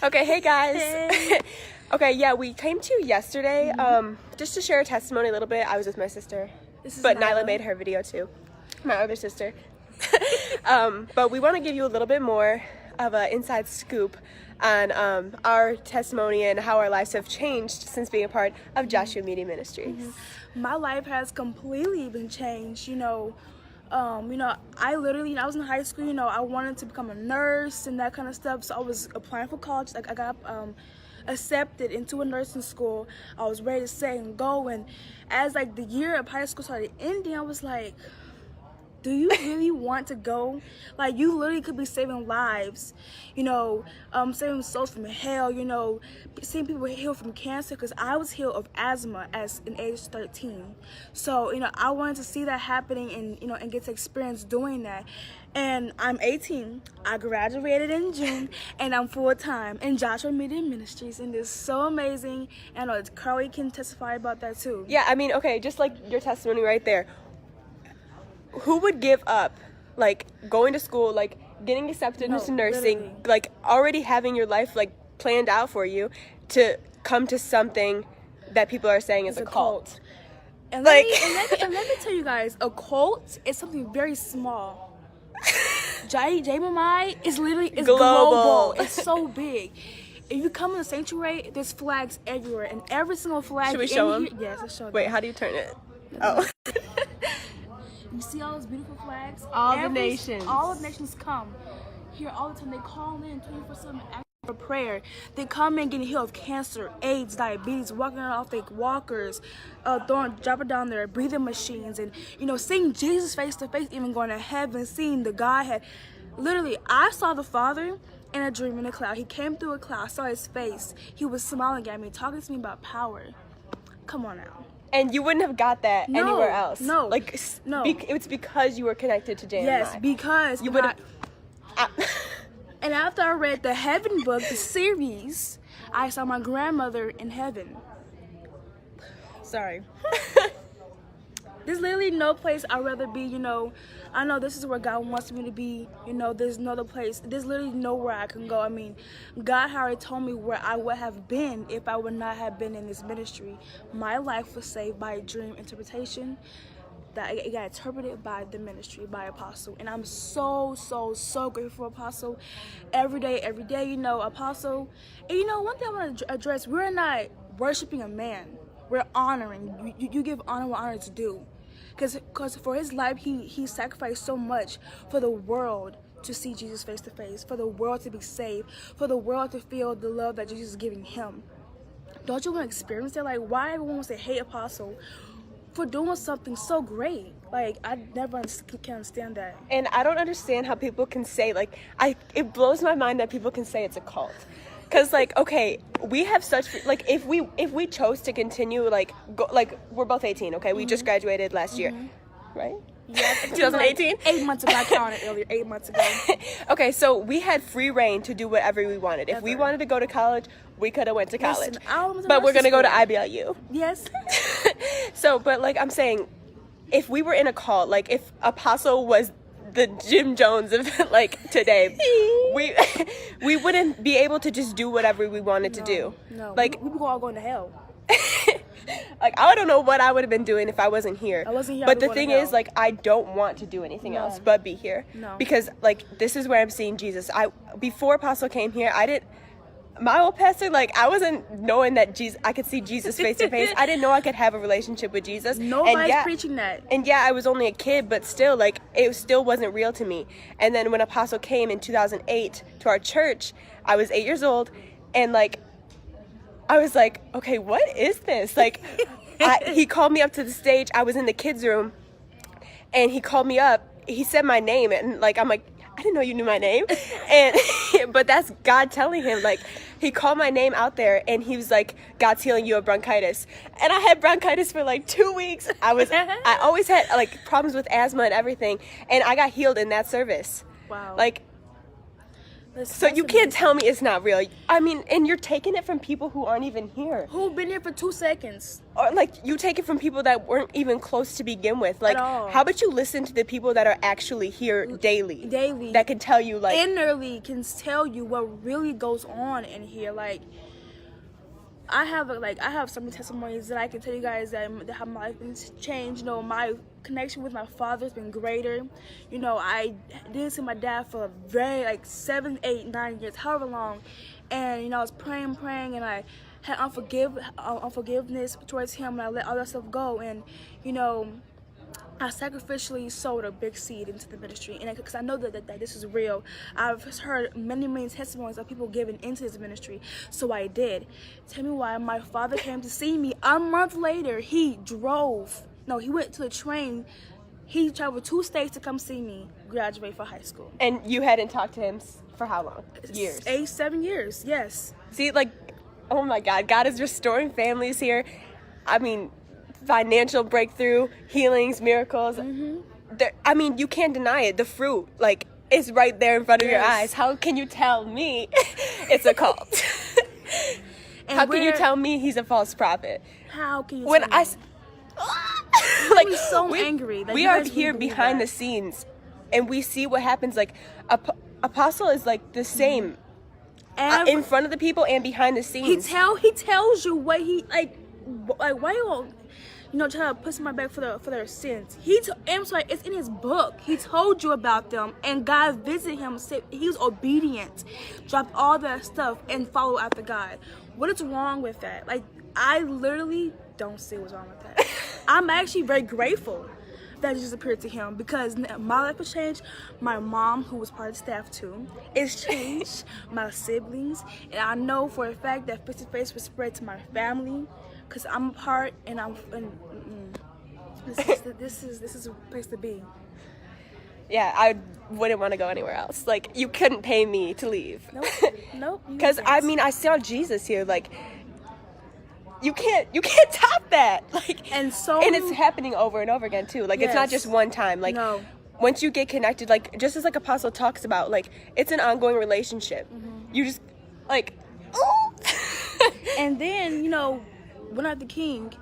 Okay, hey guys. Hey. Okay, yeah, we came to you yesterday just to share a testimony a little bit. I was with my sister, This is but Nyla made her video too, my other sister. But we want to give you a little bit more of an inside scoop on our testimony and how our lives have changed since being a part of Joshua Media Ministries. My life has completely been changed. I literally, I was in high school. I wanted to become a nurse and that kind of stuff. So I was applying for college. Like I got accepted into a nursing school. I was ready to say and go. And as like the year of high school started ending, I was like, do you really want to go? Like, you literally could be saving lives, saving souls from hell, seeing people heal from cancer, because I was healed of asthma as an age 13. So, I wanted to see that happening and get to experience doing that. And I'm 18. I graduated in June, and I'm full-time in Joshua Media Ministries, and it's so amazing. And I know Carly can testify about that too. Yeah, I mean, okay, just like your testimony right there. Who would give up, like, going to school, like, getting accepted into nursing, literally. like, already having your life, like, planned out for you, to come to something that people are saying is a cult? And Like, let me tell you guys, a cult is something very small. JMMI is literally global. It's so big. If you come in the sanctuary, there's flags everywhere, and every single flag. Should we show them? Yes, let's show them. Wait, how do you turn it? Oh. You see all those beautiful flags? All the nations come here all the time. They call in 24/7 for prayer. They come in getting healed of cancer, AIDS, diabetes, walking off like walkers, dropping down their breathing machines, and seeing Jesus face to face, even going to heaven, seeing the Godhead. Literally, I saw the Father in a dream in a cloud. He came through a cloud. I saw his face. He was smiling at me, talking to me about power. Come on now. And you wouldn't have got that anywhere else. No. It's because you were connected to JMMI. Yes, because you would have. And after I read the Heaven book, the series, I saw my grandmother in heaven. Sorry. There's literally no place I'd rather be, I know this is where God wants me to be, there's no other place. There's literally nowhere I can go. I mean, God already told me where I would have been if I would not have been in this ministry. My life was saved by a dream interpretation that it got interpreted by the ministry, by Apostle. And I'm so grateful for Apostle. Every day, Apostle. And one thing I want to address, we're not worshiping a man. We're honoring. You give honor what honor is due. Because for his life, he sacrificed so much for the world to see Jesus face to face, for the world to be saved, for the world to feel the love that Jesus is giving him. Don't you want to experience that? Like, why everyone wants to hate Apostle for doing something so great? Like, I never can understand that. And I don't understand how people can say, like, it blows my mind that people can say it's a cult. Because, like, okay, we have such, like, if we chose to continue, like, we're both 18, okay? We just graduated last year, right? Yeah, 2018? Like 8 months ago, I counted earlier, 8 months ago. Okay, so we had free reign to do whatever we wanted. If we wanted to go to college, we could have went to college. But we're going to go to IBLU. Yes. So, but, like, I'm saying, if we were in a cult, like, if Apostle was the Jim Jones of like today, we wouldn't be able to just do whatever we wanted to do. No, like we would all going to hell. Like, I don't know what I would have been doing if I wasn't here. But the thing is, like, I don't want to do anything else but be here. No. Because, like, this is where I'm seeing Jesus. Before Apostle came here, my old pastor, like, I wasn't knowing that I could see Jesus face to face. I didn't know I could have a relationship with Jesus. Nobody's preaching that. And yeah, I was only a kid, but still, like, it still wasn't real to me. And then when Apostle came in 2008 to our church, I was 8 years old, and, like, I was like, okay, what is this? Like, he called me up to the stage. I was in the kids' room, and he called me up. He said my name, and, like, I'm like, I didn't know you knew my name. But that's God telling him, like, he called my name out there, and he was like, God's healing you of bronchitis. And I had bronchitis for like 2 weeks. I always had, like, problems with asthma and everything, and I got healed in that service. Wow. Like, So you can't tell me it's not real. I mean, and you're taking it from people who aren't even here. Who've been here for 2 seconds. Or like you take it from people that weren't even close to begin with. Like, At all. how about you listen to the people that are actually here daily? Daily. That can tell you, like, innerly can tell you what really goes on in here. Like, I have so many testimonies that I can tell you guys that how my life has changed. You know, my connection with my father has been greater. You know, I didn't see my dad for very, like, 7, 8, 9 years, however long. And, you know, I was praying, and I had unforgiveness towards him, and I let all that stuff go. And, you know, I sacrificially sowed a big seed into the ministry, and because I know that this is real. I've heard many testimonies of people giving into this ministry, so I did. Tell me why my father came to see me a month later. He went to the train. He traveled 2 states to come see me graduate for high school. And you hadn't talked to him for how long? Years? 8, 7 years, yes. See, like, oh my God, God is restoring families here. I mean, financial breakthrough, healings, miracles. I mean, you can't deny it. The fruit, like, is right there in front of your eyes. How can you tell me it's a cult? How can you tell me he's a false prophet? How can you when tell me? Like, I'm so angry. That we you are guys here really behind that. the scenes, and we see what happens. Like, Apostle is like the same in front of the people and behind the scenes. He tells you what he like why you try to put somebody back for their sins. I'm sorry, it's in his book. He told you about them, and God visited him. Said he was obedient, dropped all that stuff, and followed after God. What is wrong with that? Like, I literally don't see what's wrong with that. I'm actually very grateful that it just appeared to him, because my life has changed. My mom, who was part of the staff too, is changed. My siblings, and I know for a fact that Face to Face was spread to my family, because I'm a part, and this is a place to be. Yeah, I wouldn't want to go anywhere else. Like, you couldn't pay me to leave. Nope. Because I mean, I saw Jesus here. Like, you can't top that. Like, and it's happening over and over again too. Like, it's not just one time. Like, once you get connected, like, just as like Apostle talks about, like, it's an ongoing relationship. You just like, oh. And then, you know, when I'm the king,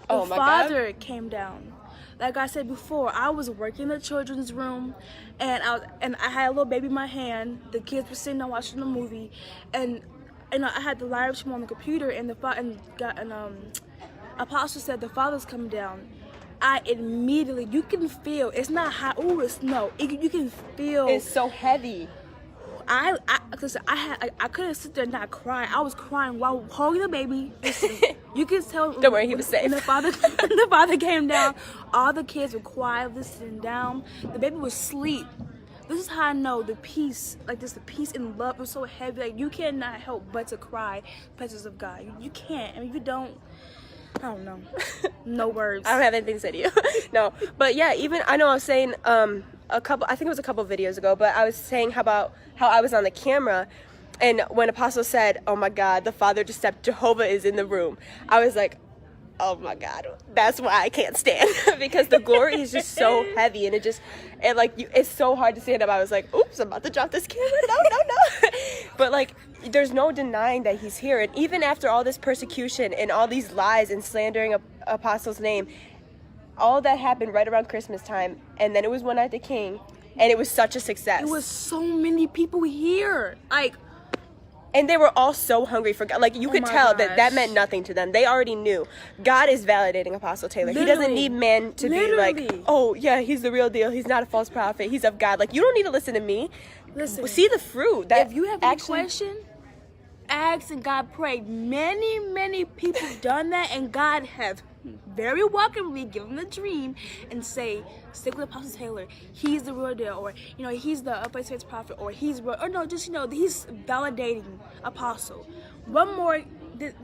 the father came down. Like I said before, I was working in the children's room, and I had a little baby in my hand. The kids were sitting there watching the movie, and I had the live stream on the computer, and Apostle said the father's coming down. I immediately, you can feel, it's not hot. Oh, it's no. You can feel. It's so heavy. I couldn't sit there and not cry. I was crying while holding the baby. Listen, you can tell. Don't worry, he was safe. When the father came down, all the kids were quiet, listening down. The baby was asleep. This is how I know the peace, like this, the peace and love was so heavy. Like, you cannot help but to cry in the presence of God. You can't. I mean, you don't. I don't know. No words. I don't have anything to say to you. No, but yeah, even I know I was saying I think it was a couple videos ago, but I was saying how I was on the camera, and when Apostle said, "Oh my God, the Father just stepped, Jehovah is in the room," I was like, oh my God, that's why I can't stand because the glory is just so heavy, and it's so hard to stand up. I was like, oops, I'm about to drop this camera. No. But like, there's no denying that he's here. And even after all this persecution and all these lies and slandering Apostle's name, all that happened right around Christmas time. And then it was One Night the King, and it was such a success. It was so many people here. And they were all so hungry for God. Like, you could tell that meant nothing to them. They already knew. God is validating Apostle Taylor. He doesn't need men to be like, oh, yeah, he's the real deal. He's not a false prophet. He's of God. Like, you don't need to listen to me. Listen. See the fruit. If you have any question, ask and God prayed. Many people done that, and God has very welcomely given them a dream and say, stick with Apostle Taylor. He's the real deal, or he's the Face prophet, or he's real, or no, just he's validating Apostle. One more.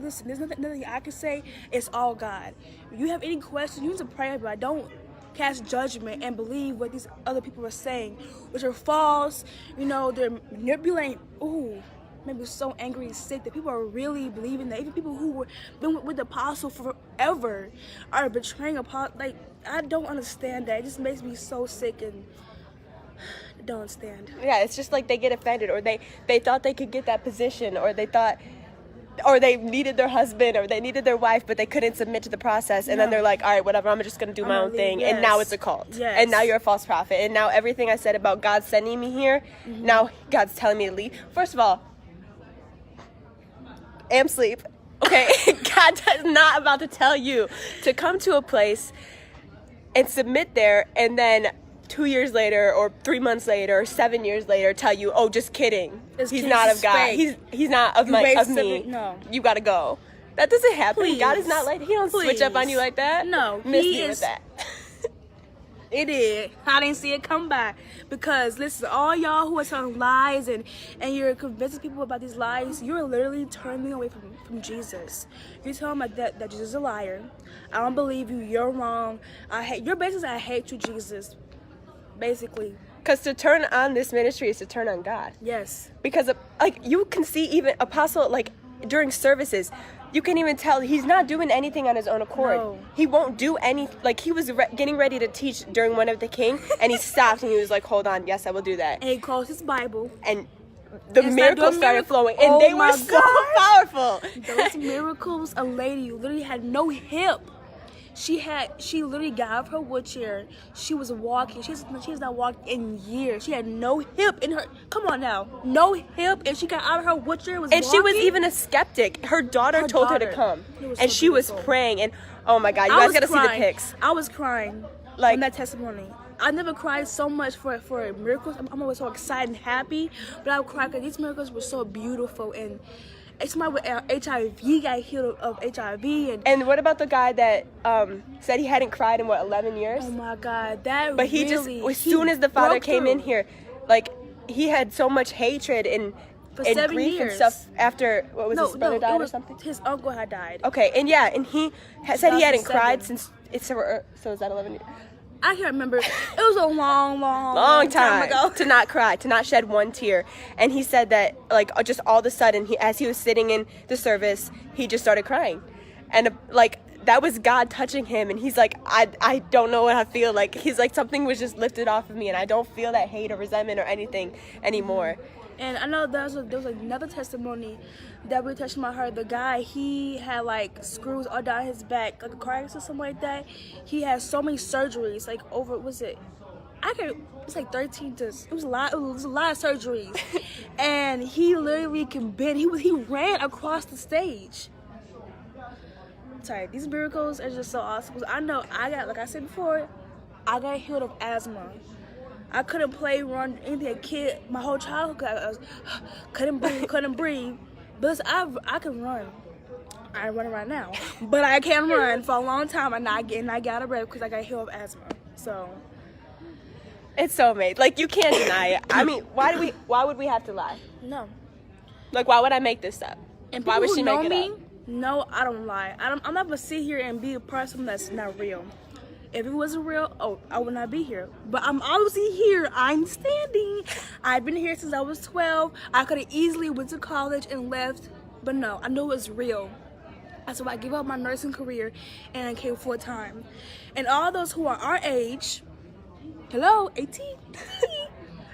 Listen, there's nothing I can say. It's all God. If you have any questions, you need to pray about it. Don't cast judgment and believe what these other people are saying, which are false. They're manipulating. Ooh. Maybe so angry and sick that people are really believing that. Even people who were been with the Apostle forever are betraying Apostle. Like, I don't understand that. It just makes me so sick and Don't stand. Yeah, it's just like they get offended, or they thought they could get that position, or they needed their husband, or they needed their wife, but they couldn't submit to the process, and then they're like, all right, whatever, I'm just going to do my own thing, and now it's a cult, and now you're a false prophet, and now everything I said about God sending me here, now God's telling me to leave. First of all, am sleep, okay? God is not about to tell you to come to a place and submit there, and then 2 years later, or 3 months later, or 7 years later, tell you, "Oh, just kidding. He's not of God. He's not of me. No, you gotta go." That doesn't happen. Please. God is not like, He don't switch up on you like that. No, Miss He me is. with that. It did. I didn't see it come by. Because listen, all y'all who are telling lies and you're convincing people about these lies, you're literally turning away from Jesus. You're telling them that Jesus is a liar. I don't believe you. You're wrong. You're basically saying, I hate you, Jesus. Basically. Because to turn on this ministry is to turn on God. Yes. Because like you can see even Apostle, like during services, you can even tell he's not doing anything on his own accord. No. He won't do any, like he was getting ready to teach during One of the King, and he stopped and he was like, hold on, yes, I will do that. And he closed his Bible. And the miracles started flowing, and Oh they were my so God. powerful. Those miracles, a lady literally had no hip. She literally got out of her wheelchair. She was walking. She's not walked in years. She had no hip in her. Come on now, no hip, and she got out of her wheelchair. And she was even a skeptic. Her daughter told her to come, and she was praying. And oh my God, you guys gotta see the pics. I was crying like in that testimony. I never cried so much for miracles. I'm always so excited and happy, but I would cry because these miracles were so beautiful. And somebody with HIV got healed of HIV. And what about the guy that said he hadn't cried in 11 years? Oh my God, that. But he really, just, as soon as the father came in here, like he had so much hatred and grief years. and stuff after his brother died or something. His uncle had died. Okay, and he said he hadn't cried since so is that 11 years? I can't remember. It was a long time ago. to not cry, to not shed one tear. And he said that, like, just all of a sudden, as he was sitting in the service, he just started crying. And, like, that was God touching him. And he's like, I don't know what I feel. Like, he's like, something was just lifted off of me, and I don't feel that hate or resentment or anything anymore. And I know there was another testimony that really touched my heart. The guy, he had like screws all down his back, like a car accident or something like that. He had so many surgeries, like it's like 13 to, it was a lot of surgeries. And he literally can bend. He ran across the stage. Sorry, these miracles are just so awesome. Because I know like I said before, I got healed of asthma. I couldn't play, run, anything. A kid, my whole childhood, I couldn't breathe. But I can run. I ain't running right now, but I can run for a long time, and I get out of breath because I got healed of asthma. So it's so amazing. Like, you can't deny it. I mean, why would we have to lie? No. Like, why would I make this up? And why would she know make me, it up? No, I don't lie. I'm not gonna sit here and be a person that's not real. If it wasn't real, I would not be here. But I'm obviously here. I'm standing. I've been here since I was 12. I could have easily went to college and left, but no, I knew it was real. So I gave up my nursing career and I came full time. And all those who are our age, hello, 18,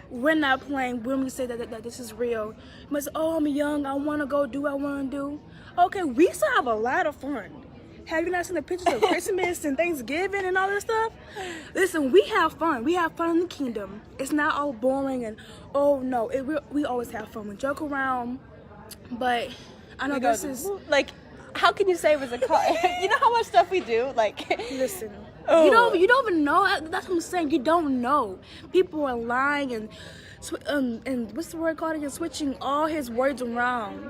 we're not playing when we say that this is real. You must say, oh, I'm young. I want to go do what I want to do. Okay, we still have a lot of fun. Have you not seen the pictures of Christmas and Thanksgiving and all this stuff? Listen, we have fun. We have fun in the kingdom. It's not all boring and, oh, no. We always have fun. We joke around. But I know this is... Like, how can you say it was a car? You know how much stuff we do? Like... Listen. Oh. You don't even know. That's what I'm saying. You don't know. People are lying and what's the word called again? Switching all his words around.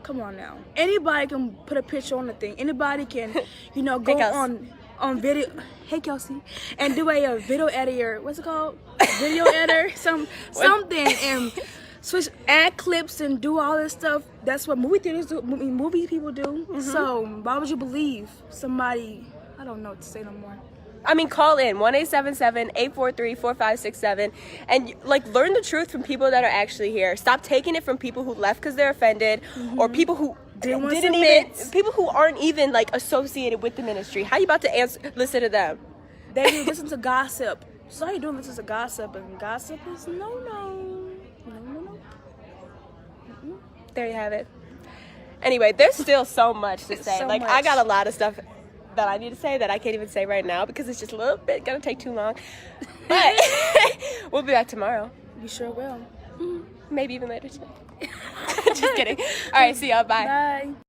Come on now. Anybody can put a picture on the thing. Anybody can, go on video. Hey, Kelsey. And do a video editor. What's it called? Video editor. Something. And add clips and do all this stuff. That's what movie theaters do. Movie people do. Mm-hmm. So why would you believe somebody? I don't know what to say no more. I mean, call in 1-877-843-4567 and like learn the truth from people that are actually here. Stop taking it from people who left because they're offended, or people who people who aren't even like associated with the ministry. How you about to listen to them? They listen to gossip. So all you're doing this is a gossip, and gossip is no. There you have it. Anyway, there's still so much to say. So like, much. I got a lot of stuff that I need to say that I can't even say right now because it's just a little bit gonna take too long. But we'll be back tomorrow. You sure will. Maybe even later today. Just kidding. All right, see y'all. Bye. Bye.